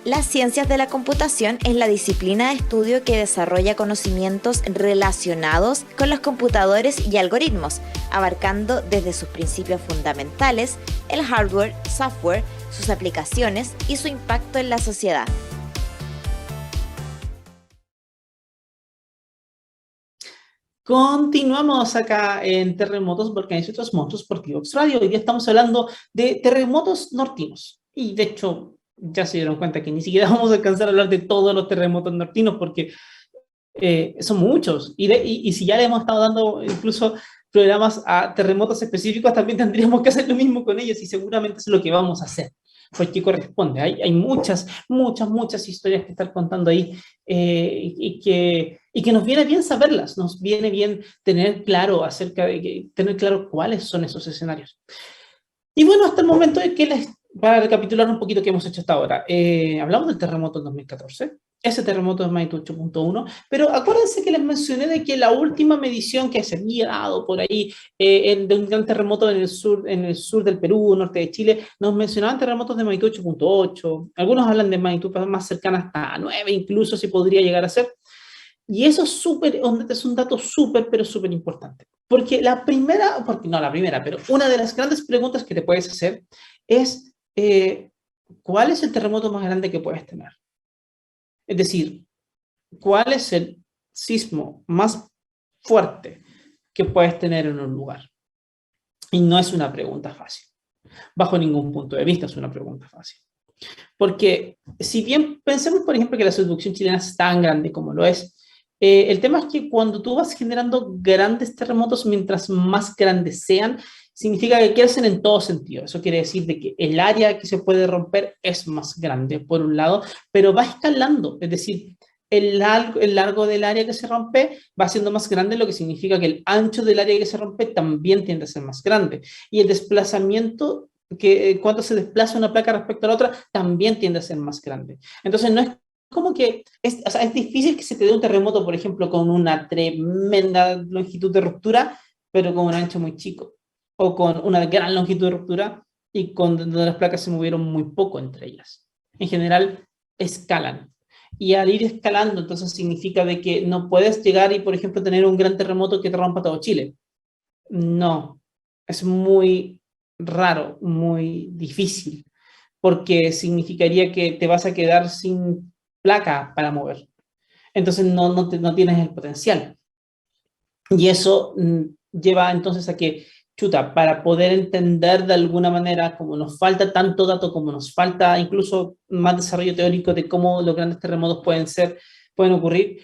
Las ciencias de la computación es la disciplina de estudio que desarrolla conocimientos relacionados con los computadores y algoritmos, abarcando desde sus principios fundamentales, el hardware, software, sus aplicaciones y su impacto en la sociedad. Continuamos acá en Terremotos porque nosotros Monstruos por Tivox Radio. Hoy día estamos hablando de terremotos nortinos. Y de hecho, ya se dieron cuenta que ni siquiera vamos a alcanzar a hablar de todos los terremotos nortinos porque son muchos. Y si ya le hemos estado dando incluso programas a terremotos específicos, también tendríamos que hacer lo mismo con ellos y seguramente es lo que vamos a hacer. Porque corresponde. Hay muchas historias que estar contando ahí y que nos viene bien saberlas, nos viene bien tener claro tener claro cuáles son esos escenarios. Y bueno, hasta el momento de para recapitular un poquito qué hemos hecho hasta ahora, hablamos del terremoto en 2014, ese terremoto de magnitud 8.1, pero acuérdense que les mencioné de que la última medición que se había dado por ahí de un gran terremoto en el sur del Perú, norte de Chile, nos mencionaban terremotos de magnitud 8.8, algunos hablan de magnitud más cercana hasta 9 incluso si podría llegar a ser. Y eso es un dato pero súper importante. Porque no la primera, pero una de las grandes preguntas que te puedes hacer es, ¿cuál es el terremoto más grande que puedes tener? Es decir, ¿cuál es el sismo más fuerte que puedes tener en un lugar? Y no es una pregunta fácil. Bajo ningún punto de vista es una pregunta fácil. Porque si bien pensemos, por ejemplo, que la subducción chilena es tan grande como lo es, el tema es que cuando tú vas generando grandes terremotos, mientras más grandes sean, significa que crecen en todo sentido. Eso quiere decir de que el área que se puede romper es más grande, por un lado, pero va escalando. Es decir, el largo del área que se rompe va siendo más grande, lo que significa que el ancho del área que se rompe también tiende a ser más grande. Y el desplazamiento cuando se desplaza una placa respecto a la otra, también tiende a ser más grande. Entonces, no es como que, o sea, es difícil que se te dé un terremoto, por ejemplo, con una tremenda longitud de ruptura, pero con un ancho muy chico, o con una gran longitud de ruptura y con donde las placas se movieron muy poco entre ellas. En general, escalan. Y al ir escalando, entonces significa de que no puedes llegar y, por ejemplo, tener un gran terremoto que te rompa todo Chile. No, es muy raro, muy difícil, porque significaría que te vas a quedar sin placa para mover. Entonces no tienes el potencial. Y eso lleva entonces a que, chuta, para poder entender de alguna manera, como nos falta tanto dato, como nos falta incluso más desarrollo teórico de cómo los grandes terremotos pueden ocurrir,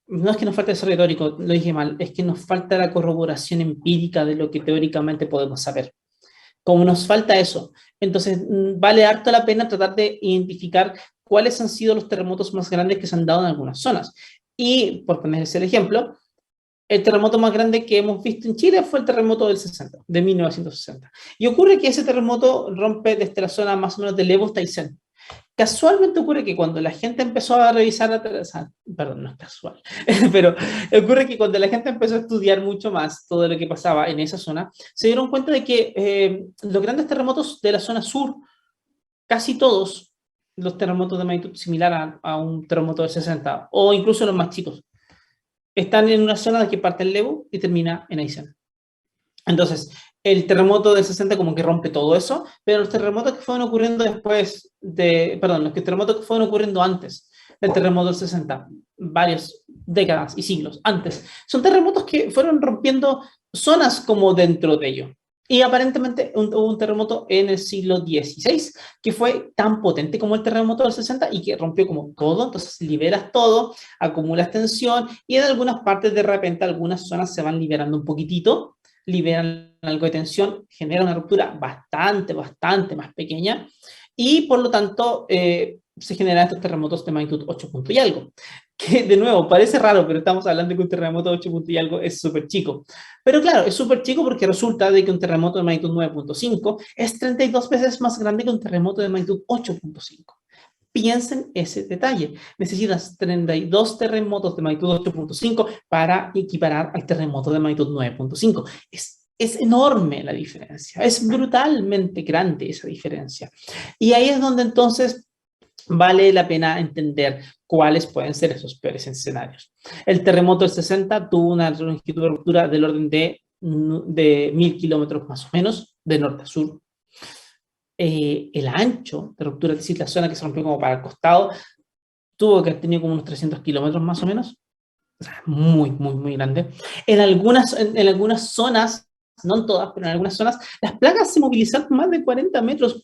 no es que nos falte desarrollo teórico, lo dije mal, es que nos falta la corroboración empírica de lo que teóricamente podemos saber. Como nos falta eso, entonces vale harto la pena tratar de identificar cuáles han sido los terremotos más grandes que se han dado en algunas zonas. Y, por ponerles el ejemplo, el terremoto más grande que hemos visto en Chile fue el terremoto del 60, de 1960. Y ocurre que ese terremoto rompe desde la zona más o menos de Levo hasta Aysén. Casualmente ocurre que cuando la gente empezó a revisar, perdón, no es casual, pero ocurre que cuando la gente empezó a estudiar mucho más todo lo que pasaba en esa zona, se dieron cuenta de que los grandes terremotos de la zona sur, casi todos los terremotos de magnitud similar a un terremoto de 60, o incluso los más chicos, están en una zona que parte en Levo y termina en Aysén. Entonces, el terremoto del 60 como que rompe todo eso, pero los terremotos que fueron ocurriendo los terremotos que fueron ocurriendo antes del terremoto del 60, varias décadas y siglos antes, son terremotos que fueron rompiendo zonas como dentro de ello. Y aparentemente hubo un terremoto en el siglo XVI que fue tan potente como el terremoto del 60 y que rompió como todo, entonces liberas todo, acumulas tensión y en algunas partes de repente algunas zonas se van liberando un poquitito, liberan algo de tensión, genera una ruptura bastante más pequeña y por lo tanto se generan estos terremotos de magnitud 8 punto y algo. Que de nuevo parece raro, pero estamos hablando de que un terremoto de 8 punto y algo es súper chico. Pero claro, es súper chico porque resulta de que un terremoto de magnitud 9.5 es 32 veces más grande que un terremoto de magnitud 8.5. Piensen ese detalle. Necesitas 32 terremotos de magnitud 8.5 para equiparar al terremoto de magnitud 9.5. Es enorme la diferencia, es brutalmente grande esa diferencia. Y ahí es donde entonces vale la pena entender cuáles pueden ser esos peores escenarios. El terremoto del 60 tuvo una longitud de ruptura del orden de 1000 kilómetros más o menos, de norte a sur. El ancho de ruptura, es decir, la zona que se rompió como para el costado, tuvo que haber tenido como unos 300 kilómetros más o menos. O sea, muy, muy, muy grande. En algunas zonas, no en todas, pero en algunas zonas, las placas se movilizaron más de 40 metros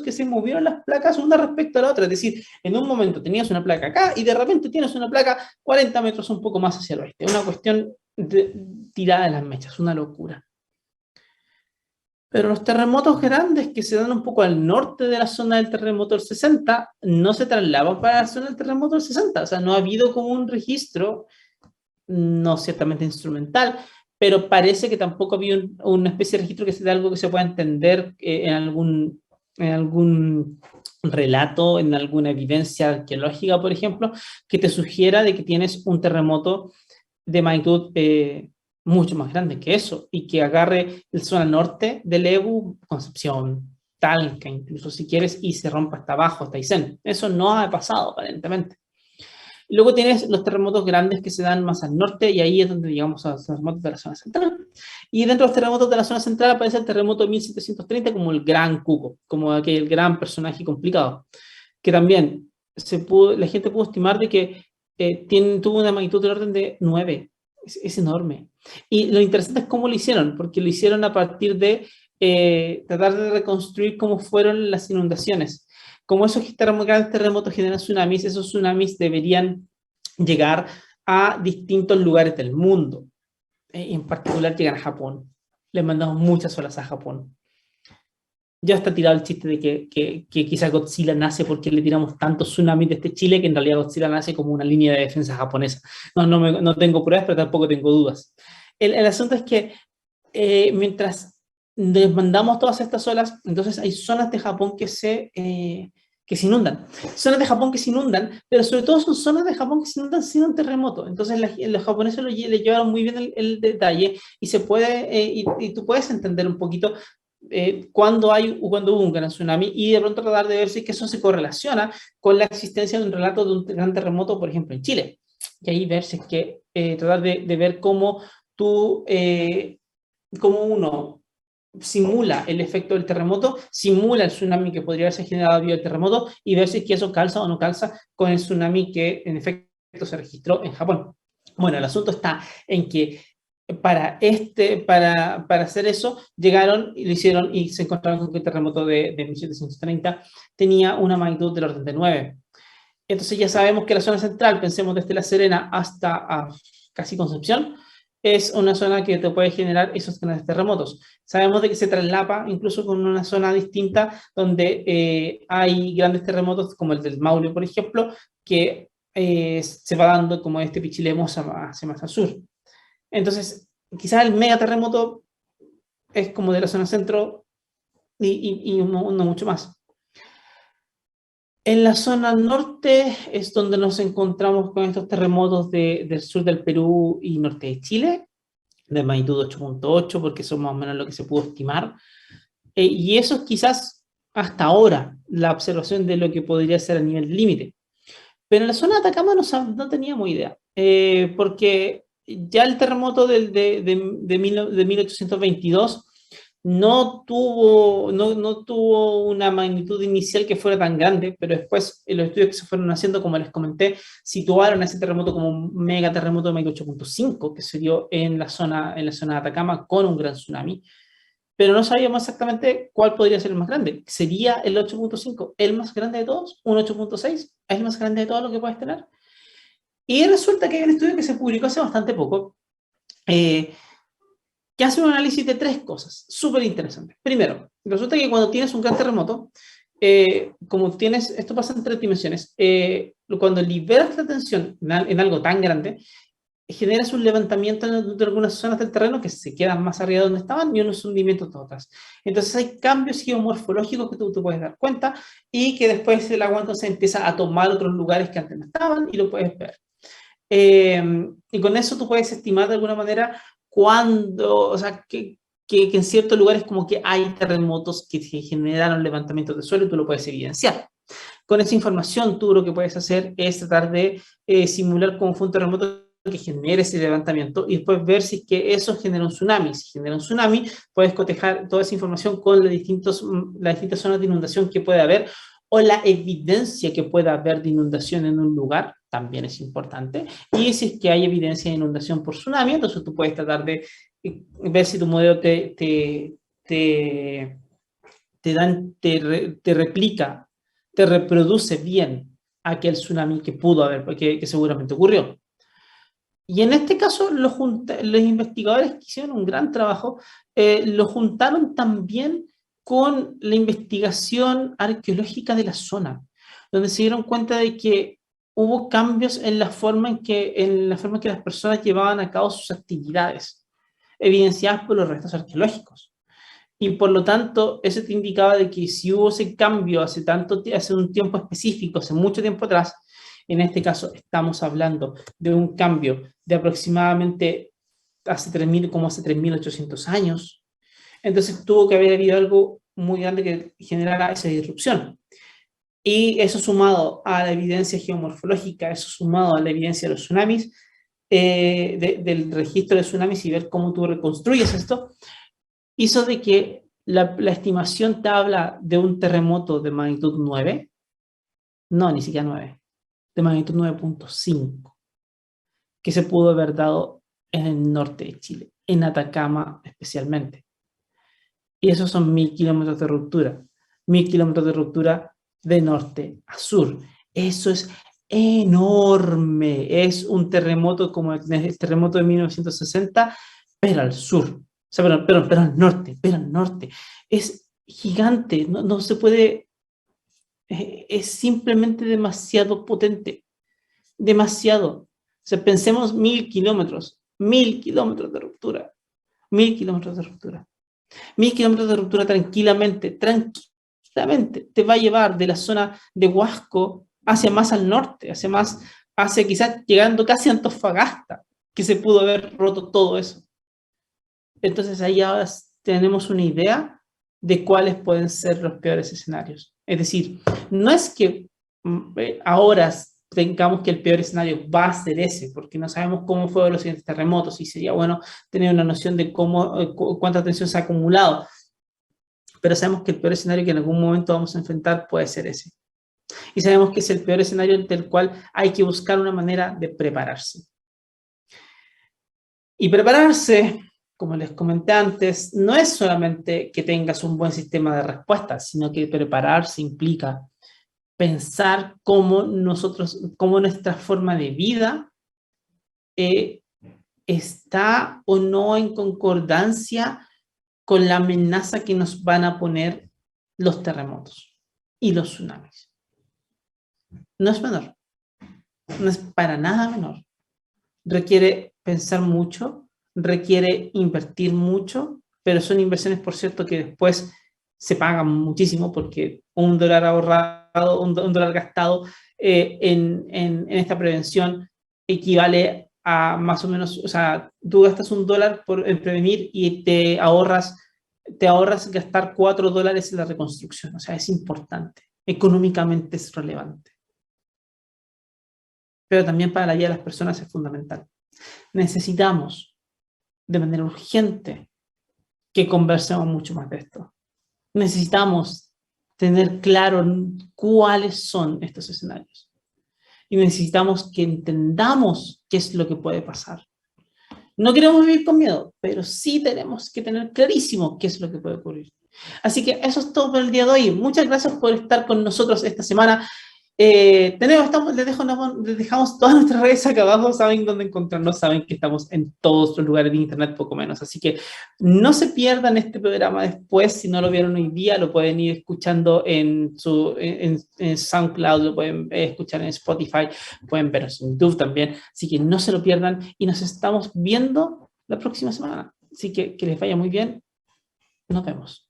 que se movieron las placas una respecto a la otra. Es decir, en un momento tenías una placa acá y de repente tienes una placa 40 metros un poco más hacia el oeste. Una cuestión tirada de las mechas, una locura. Pero los terremotos grandes que se dan un poco al norte de la zona del terremoto del 60 no se trasladan para la zona del terremoto del 60. O sea, no ha habido como un registro, no ciertamente instrumental, pero parece que tampoco había una especie de registro que sea algo que se pueda entender en algún relato, en alguna evidencia arqueológica, por ejemplo, que te sugiera de que tienes un terremoto de magnitud mucho más grande que eso y que agarre el zona norte del Ebu, Concepción, Talca, incluso si quieres, y se rompa hasta abajo, hasta Aysén. Eso no ha pasado aparentemente. Luego tienes los terremotos grandes que se dan más al norte y ahí es donde llegamos a los terremotos de la zona central. Y dentro de los terremotos de la zona central aparece el terremoto de 1730 como el gran cuco, como aquel gran personaje complicado, que también la gente pudo estimar de que tuvo una magnitud del orden de 9. Es enorme. Y lo interesante es cómo lo hicieron, porque lo hicieron a partir de tratar de reconstruir cómo fueron las inundaciones. Como esos grandes terremotos generan tsunamis, esos tsunamis deberían llegar a distintos lugares del mundo. En particular llegan a Japón. Les mandamos muchas olas a Japón. Ya está tirado el chiste de que quizá Godzilla nace porque le tiramos tantos tsunamis desde Chile que en realidad Godzilla nace como una línea de defensa japonesa. No tengo pruebas, pero tampoco tengo dudas. El asunto es que mientras les mandamos todas estas olas, entonces hay zonas de Japón que se inundan. Zonas de Japón que se inundan, pero sobre todo son zonas de Japón que se inundan sin un terremoto. Entonces los japoneses le llevaron muy bien el detalle y se puede, y tú puedes entender un poquito cuando hubo un gran tsunami y de pronto tratar de ver si que eso se correlaciona con la existencia de un relato de un gran terremoto, por ejemplo, en Chile. Y ahí ver si es que tratar de ver cómo cómo uno simula el efecto del terremoto, simula el tsunami que podría haberse generado debido al terremoto y ver si es que eso calza o no calza con el tsunami que en efecto se registró en Japón. Bueno, el asunto está en que para hacer eso, llegaron y lo hicieron y se encontraron con que el terremoto de 1730 tenía una magnitud del orden de 9. Entonces ya sabemos que la zona central, pensemos desde La Serena hasta casi Concepción, es una zona que te puede generar esos grandes terremotos. Sabemos de que se traslapa incluso con una zona distinta donde hay grandes terremotos como el del Maule, por ejemplo, que se va dando como este Pichilemu hacia más al sur. Entonces, quizás el mega terremoto es como de la zona centro y no mucho más. En la zona norte es donde nos encontramos con estos terremotos del sur del Perú y norte de Chile, de magnitud 8.8, porque eso es más o menos lo que se pudo estimar. Y eso es quizás hasta ahora la observación de lo que podría ser a nivel límite. Pero en la zona de Atacama no teníamos idea, porque ya el terremoto de 1822 no tuvo una magnitud inicial que fuera tan grande, pero después los estudios que se fueron haciendo, como les comenté, situaron a ese terremoto como un mega terremoto de magnitud 8.5 que se dio en la zona de Atacama con un gran tsunami, pero no sabíamos exactamente cuál podría ser el más grande. ¿Sería el 8.5 el más grande de todos? ¿Un 8.6 es el más grande de todo lo que puedes tener? Y resulta que hay un estudio que se publicó hace bastante poco, que hace un análisis de 3 cosas súper interesantes. Primero, resulta que cuando tienes un gran terremoto, esto pasa en 3 dimensiones, cuando liberas la tensión en algo tan grande, generas un levantamiento de algunas zonas del terreno que se quedan más arriba de donde estaban y unos hundimientos de otras. Entonces hay cambios geomorfológicos que tú te puedes dar cuenta y que después el agua entonces empieza a tomar otros lugares que antes no estaban y lo puedes ver. Y con eso tú puedes estimar de alguna manera que en ciertos lugares como que hay terremotos que se generaron levantamientos de suelo y tú lo puedes evidenciar. Con esa información, tú lo que puedes hacer es tratar de simular cómo fue un terremoto que genere ese levantamiento y después ver si es que eso genera un tsunami. Si genera un tsunami, puedes cotejar toda esa información con las distintas zonas de inundación que puede haber o la evidencia que pueda haber de inundación en un lugar, también es importante. Y si es que hay evidencia de inundación por tsunami, entonces tú puedes tratar de ver si tu modelo te replica, te reproduce bien aquel tsunami que pudo haber, que seguramente ocurrió. Y en este caso, los investigadores que hicieron un gran trabajo, lo juntaron también con la investigación arqueológica de la zona, donde se dieron cuenta de que hubo cambios en la forma en que las personas llevaban a cabo sus actividades, evidenciadas por los restos arqueológicos. Y por lo tanto, eso te indicaba de que si hubo ese cambio hace un tiempo específico, hace mucho tiempo atrás, en este caso estamos hablando de un cambio de aproximadamente hace 3.800 años, entonces tuvo que haber habido algo muy grande que generara esa disrupción. Y eso sumado a la evidencia geomorfológica, eso sumado a la evidencia de los tsunamis, del registro de tsunamis y ver cómo tú reconstruyes esto, hizo de que la estimación te habla de un terremoto de magnitud 9, no, ni siquiera 9, de magnitud 9.5, que se pudo haber dado en el norte de Chile, en Atacama especialmente. Y esos son 1.000 kilómetros de ruptura, 1.000 kilómetros de ruptura de norte a sur. Eso es enorme, es un terremoto como el terremoto de 1960, pero al sur. O sea, pero al norte, es gigante, no se puede, es simplemente demasiado potente, demasiado. O sea, pensemos 1.000 kilómetros, 1.000 kilómetros de ruptura, 1.000 kilómetros de ruptura. 1.000 kilómetros de ruptura tranquilamente, te va a llevar de la zona de Huasco hacia más al norte, hacia quizás llegando casi a Antofagasta, que se pudo haber roto todo eso. Entonces ahí ahora tenemos una idea de cuáles pueden ser los peores escenarios. Es decir, no es que ahora tengamos que el peor escenario va a ser ese, porque no sabemos cómo fueron los siguientes terremotos y sería bueno tener una noción de cuánta tensión se ha acumulado. Pero sabemos que el peor escenario que en algún momento vamos a enfrentar puede ser ese. Y sabemos que es el peor escenario del cual hay que buscar una manera de prepararse. Y prepararse, como les comenté antes, no es solamente que tengas un buen sistema de respuesta, sino que prepararse implica pensar cómo nuestra forma de vida está o no en concordancia con la amenaza que nos van a poner los terremotos y los tsunamis. No es menor, no es para nada menor. Requiere pensar mucho, requiere invertir mucho, pero son inversiones, por cierto, que después se pagan muchísimo porque un dólar ahorrado, un dólar gastado en esta prevención equivale a más o menos, o sea, tú gastas $1 en prevenir y te ahorras gastar $4 en la reconstrucción. O sea, es importante, económicamente es relevante. Pero también para la vida de las personas es fundamental. Necesitamos de manera urgente que conversemos mucho más de esto. Necesitamos tener claro cuáles son estos escenarios. Y necesitamos que entendamos qué es lo que puede pasar. No queremos vivir con miedo, pero sí tenemos que tener clarísimo qué es lo que puede ocurrir. Así que eso es todo por el día de hoy. Muchas gracias por estar con nosotros esta semana. Les dejamos todas nuestras redes acá abajo, saben dónde encontrarnos, saben que estamos en todos los lugares de internet, poco menos, así que no se pierdan este programa después. Si no lo vieron hoy día, lo pueden ir escuchando en SoundCloud, lo pueden escuchar en Spotify, pueden vernos en YouTube también, así que no se lo pierdan y nos estamos viendo la próxima semana, así que les vaya muy bien, nos vemos.